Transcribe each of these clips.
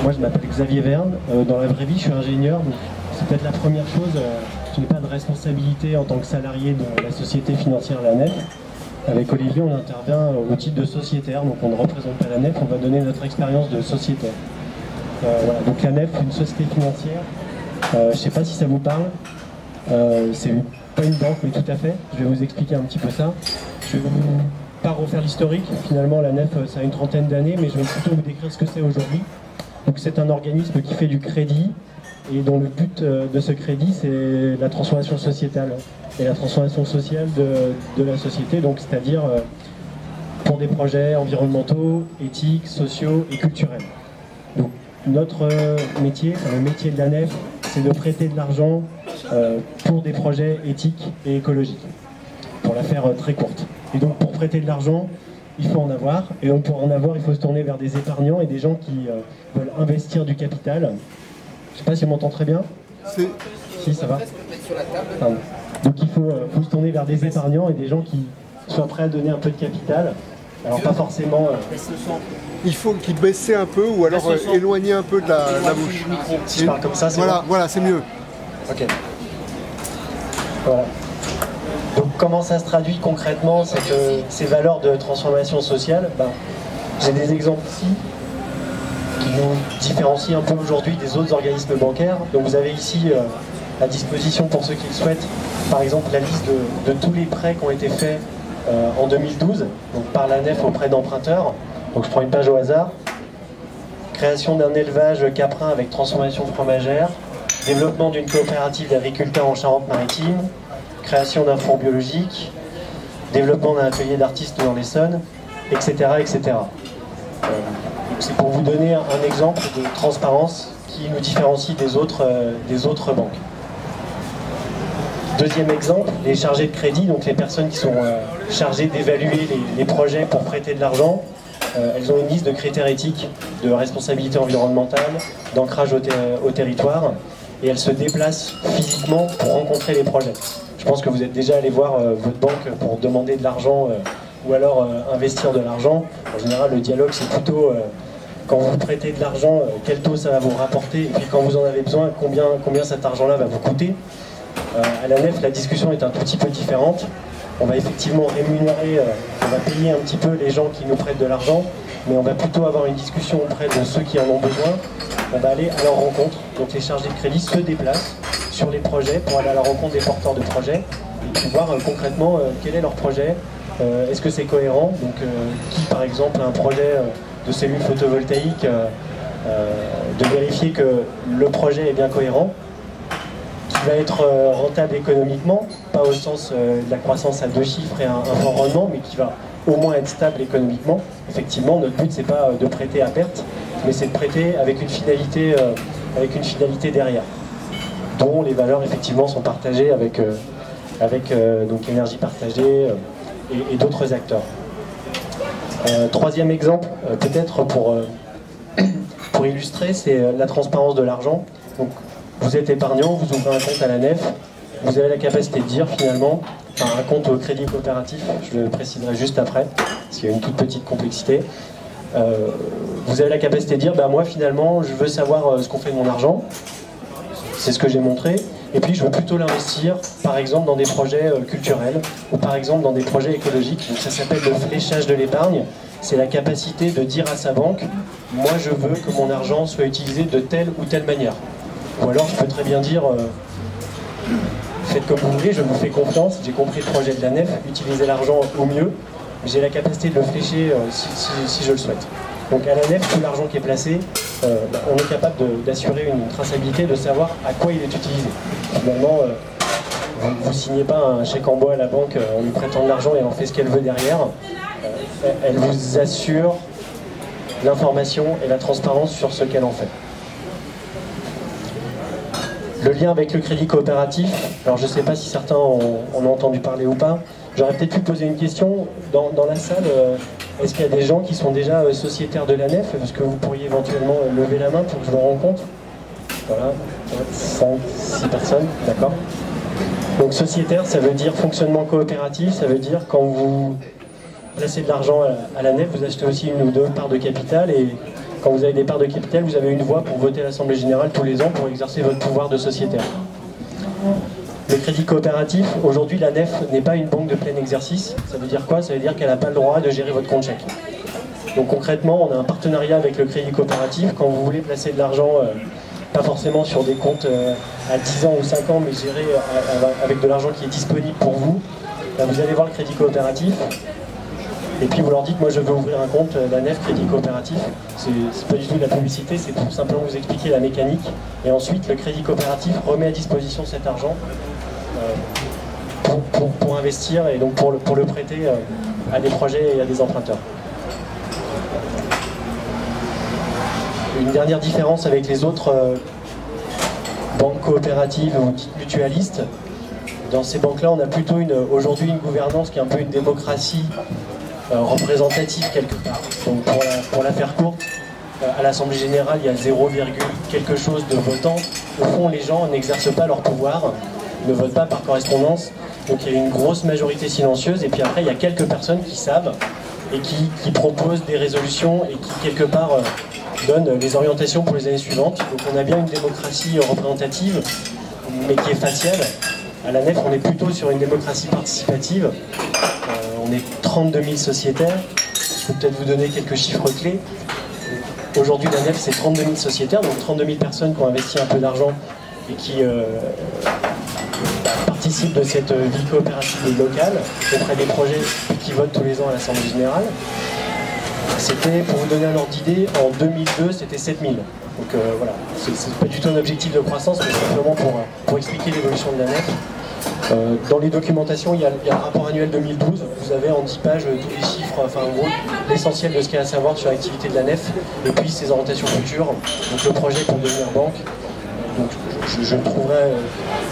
Moi, je m'appelle Xavier Verne. Dans la vraie vie, je suis ingénieur. Donc c'est peut-être la première chose. Je n'ai pas de responsabilité en tant que salarié de la société financière La Nef. Avec Olivier, on intervient au titre de sociétaire. Donc on ne représente pas La Nef, on va donner notre expérience de sociétaire. Voilà. Donc La Nef, une société financière. Je ne sais pas si ça vous parle. C'est pas une banque, mais tout à fait. Je vais vous expliquer un petit peu ça. Je vais pas refaire l'historique. Finalement, La Nef, ça a une trentaine d'années, mais je vais plutôt vous décrire ce que c'est aujourd'hui. Donc c'est un organisme qui fait du crédit et dont le but de ce crédit, c'est la transformation sociétale et la transformation sociale de la société, donc c'est-à-dire pour des projets environnementaux, éthiques, sociaux et culturels. Donc notre métier, le métier de La Nef, c'est de prêter de l'argent pour des projets éthiques et écologiques, pour la faire très courte. Et donc pour prêter de l'argent, il faut en avoir, et donc pour en avoir, il faut se tourner vers des épargnants et des gens qui veulent investir du capital. Je ne sais pas si on m'entend très bien. Si, ça va. Pardon. Donc il faut se tourner vers des épargnants et des gens qui soient prêts à donner un peu de capital. Alors pas forcément... Il faut qu'ils baissent un peu ou alors éloigner un peu de la bouche. Si je parle comme ça, c'est bon. Voilà, c'est mieux. Ok. Voilà. Donc comment ça se traduit concrètement, ces valeurs de transformation sociale? J'ai des exemples ici qui nous différencient un peu aujourd'hui des autres organismes bancaires. Donc vous avez ici à disposition pour ceux qui le souhaitent, par exemple la liste de tous les prêts qui ont été faits en 2012, donc par la Nef auprès d'emprunteurs. Donc je prends une page au hasard. Création d'un élevage caprin avec transformation fromagère, développement d'une coopérative d'agriculteurs en Charente-Maritime, création d'un fonds biologique, développement d'un atelier d'artistes dans l'Essonne, etc. etc. C'est pour vous donner un exemple de transparence qui nous différencie des autres banques. Deuxième exemple, les chargés de crédit, donc les personnes qui sont chargées d'évaluer les projets pour prêter de l'argent. Elles ont une liste de critères éthiques, de responsabilité environnementale, d'ancrage au territoire, et elles se déplacent physiquement pour rencontrer les projets. Je pense que vous êtes déjà allé voir votre banque pour demander de l'argent ou alors investir de l'argent. En général, le dialogue, c'est plutôt quand vous prêtez de l'argent, quel taux ça va vous rapporter, et puis quand vous en avez besoin, combien cet argent-là va vous coûter. À la Nef, la discussion est un tout petit peu différente. On va effectivement rémunérer, on va payer un petit peu les gens qui nous prêtent de l'argent, mais on va plutôt avoir une discussion auprès de ceux qui en ont besoin. On va aller à leur rencontre. Donc les chargés de crédit se déplacent sur les projets pour aller à la rencontre des porteurs de projets et puis voir concrètement quel est leur projet, est-ce que c'est cohérent, donc qui par exemple a un projet de cellules photovoltaïques, de vérifier que le projet est bien cohérent, qui va être rentable économiquement, pas au sens de la croissance à 2 chiffres et un fort rendement, mais qui va au moins être stable économiquement. Effectivement, notre but c'est pas de prêter à perte, mais c'est de prêter avec une finalité derrière, dont les valeurs effectivement sont partagées avec donc énergie partagée et d'autres acteurs. Troisième exemple, peut-être pour illustrer, c'est la transparence de l'argent. Donc, vous êtes épargnant, vous ouvrez un compte à la Nef, vous avez la capacité de dire finalement, un compte au crédit coopératif, je le préciserai juste après, parce qu'il y a une toute petite complexité. Vous avez la capacité de dire, moi finalement, je veux savoir ce qu'on fait de mon argent, c'est ce que j'ai montré, et puis je veux plutôt l'investir, par exemple, dans des projets culturels, ou par exemple dans des projets écologiques. Donc ça s'appelle le fléchage de l'épargne. C'est la capacité de dire à sa banque, moi je veux que mon argent soit utilisé de telle ou telle manière. Ou alors je peux très bien dire, faites comme vous voulez, je vous fais confiance, j'ai compris le projet de la Nef, utilisez l'argent au mieux, j'ai la capacité de le flécher si je le souhaite. Donc à la Nef, tout l'argent qui est placé, on est capable d'assurer une traçabilité, de savoir à quoi il est utilisé. Finalement, vous ne signez pas un chèque en bois à la banque en lui prêtant de l'argent et elle en fait ce qu'elle veut derrière. Elle vous assure l'information et la transparence sur ce qu'elle en fait. Le lien avec le crédit coopératif, alors je ne sais pas si certains en ont entendu parler ou pas, j'aurais peut-être pu poser une question dans la salle, est-ce qu'il y a des gens qui sont déjà sociétaires de la Nef? Est-ce que vous pourriez éventuellement lever la main pour que je me rende compte? Voilà, 5, 6 personnes, d'accord. Donc sociétaire, ça veut dire fonctionnement coopératif, ça veut dire quand vous placez de l'argent à la Nef, vous achetez aussi une ou deux parts de capital et quand vous avez des parts de capital, vous avez une voix pour voter à l'Assemblée Générale tous les ans pour exercer votre pouvoir de sociétaire. Le crédit coopératif, aujourd'hui la NEF n'est pas une banque de plein exercice. Ça veut dire quoi? Ça veut dire qu'elle n'a pas le droit de gérer votre compte chèque. Donc concrètement, on a un partenariat avec le crédit coopératif. Quand vous voulez placer de l'argent, pas forcément sur des comptes à 10 ans ou 5 ans, mais géré avec de l'argent qui est disponible pour vous, là, vous allez voir le crédit coopératif. Et puis vous leur dites, moi je veux ouvrir un compte, la NEF Crédit Coopératif. C'est pas du tout de la publicité, c'est pour simplement vous expliquer la mécanique. Et ensuite, le crédit coopératif remet à disposition cet argent pour investir et donc pour le prêter à des projets et à des emprunteurs. Une dernière différence avec les autres banques coopératives ou mutualistes, dans ces banques-là, on a plutôt aujourd'hui une gouvernance qui est un peu une démocratie représentative quelque part. Donc pour la faire courte, à l'Assemblée Générale, il y a 0, quelque chose de votants. Au fond, les gens n'exercent pas leur pouvoir, ne votent pas par correspondance. Donc il y a une grosse majorité silencieuse. Et puis après, il y a quelques personnes qui savent et qui proposent des résolutions et qui, quelque part, donnent les orientations pour les années suivantes. Donc on a bien une démocratie représentative, mais qui est faciale. À la NEF, on est plutôt sur une démocratie participative. On est 32 000 sociétaires. Je peux peut-être vous donner quelques chiffres clés. Aujourd'hui, la NEF, c'est 32 000 sociétaires, donc 32 000 personnes qui ont investi un peu d'argent et qui participent de cette vie coopérative locale auprès des projets qui votent tous les ans à l'Assemblée Générale. C'était, pour vous donner un ordre d'idée, en 2002, c'était 7 000. Donc voilà, c'est pas du tout un objectif de croissance, mais simplement pour expliquer l'évolution de la NEF. Dans les documentations, il y a le rapport annuel 2012. Vous avez en 10 pages tous les chiffres, enfin en gros, l'essentiel de ce qu'il y a à savoir sur l'activité de la NEF, et puis ses orientations futures, donc le projet pour devenir banque. Donc je le trouverai,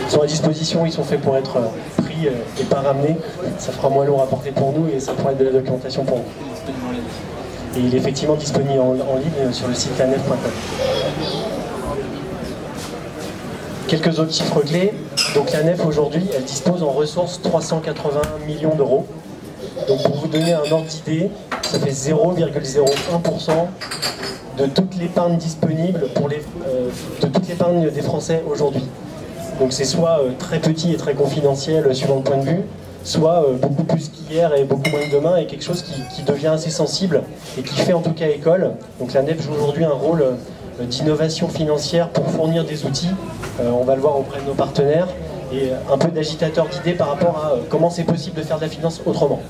ils sont à disposition, ils sont faits pour être pris et pas ramenés. Ça fera moins lourd à porter pour nous et ça pourra être de la documentation pour vous. Et il est effectivement disponible en ligne sur le site lanef.com. Quelques autres chiffres clés. Donc la NEF aujourd'hui, elle dispose en ressources 380 millions d'euros. Donc pour vous donner un ordre d'idée, ça fait 0,01% de toute l'épargne disponible de toute l'épargne des Français aujourd'hui. Donc c'est soit très petit et très confidentiel suivant le point de vue, soit beaucoup plus qu'hier et beaucoup moins que demain, et quelque chose qui devient assez sensible et qui fait en tout cas école. Donc la NEF joue aujourd'hui un rôle d'innovation financière pour fournir des outils, on va le voir auprès de nos partenaires, et un peu d'agitateur d'idées par rapport à comment c'est possible de faire de la finance autrement.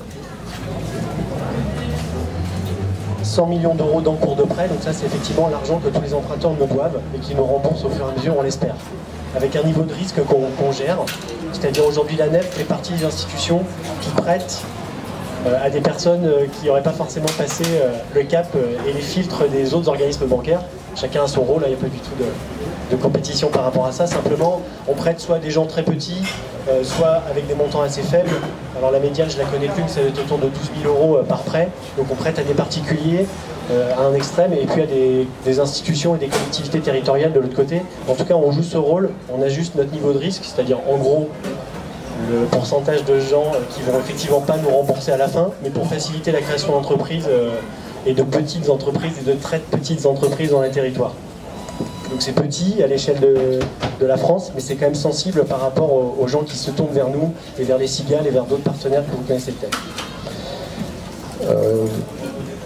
100 millions d'euros d'encours de prêt, donc ça c'est effectivement l'argent que tous les emprunteurs nous doivent et qui nous remboursent au fur et à mesure, on l'espère. Avec un niveau de risque qu'on gère, c'est-à-dire aujourd'hui la NEF fait partie des institutions qui prêtent à des personnes qui n'auraient pas forcément passé le cap et les filtres des autres organismes bancaires. Chacun a son rôle, il n'y a pas du tout de compétition par rapport à ça. Simplement, on prête soit à des gens très petits, soit avec des montants assez faibles. Alors la médiane, je ne la connais plus, mais ça va être autour de 12 000 euros par prêt. Donc on prête à des particuliers à un extrême, et puis à des institutions et des collectivités territoriales de l'autre côté. En tout cas, on joue ce rôle, on ajuste notre niveau de risque, c'est-à-dire en gros le pourcentage de gens qui vont effectivement pas nous rembourser à la fin, mais pour faciliter la création d'entreprises et de petites entreprises et de très petites entreprises dans les territoires. Donc c'est petit à l'échelle de la France, mais c'est quand même sensible par rapport aux gens qui se tournent vers nous et vers les cigales et vers d'autres partenaires que vous connaissez peut-être.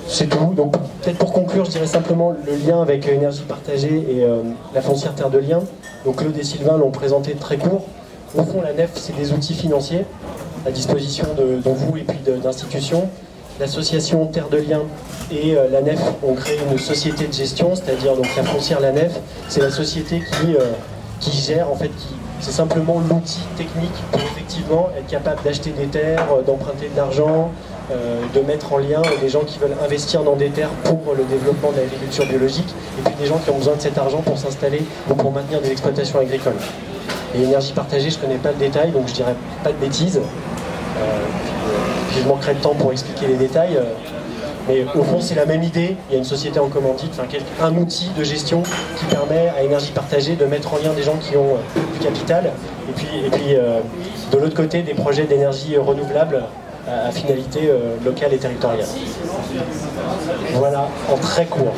C'est tout. Donc peut-être pour conclure, je dirais simplement le lien avec Énergie Partagée et la foncière Terre de Liens. Donc Claude et Sylvain l'ont présenté très court. Au fond, la NEF, c'est des outils financiers à disposition de vous et puis d'institutions. L'association Terre de Liens et la NEF ont créé une société de gestion, c'est-à-dire donc la foncière La Nef, c'est la société qui gère, en fait, c'est simplement l'outil technique pour effectivement être capable d'acheter des terres, d'emprunter de l'argent, de mettre en lien des gens qui veulent investir dans des terres pour le développement de l'agriculture biologique, et puis des gens qui ont besoin de cet argent pour s'installer ou pour maintenir des exploitations agricoles. Et Énergie Partagée, je ne connais pas le détail, donc je dirais pas de bêtises. Puis je manquerai de temps pour expliquer les détails. Mais au fond, c'est la même idée. Il y a une société en commandite, enfin, un outil de gestion qui permet à Énergie Partagée de mettre en lien des gens qui ont du capital. Et puis de l'autre côté, des projets d'énergie renouvelable à finalité locale et territoriale. Voilà, en très court.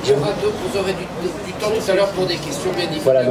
Vous aurez du temps tout à l'heure pour des questions bien différentes. Voilà.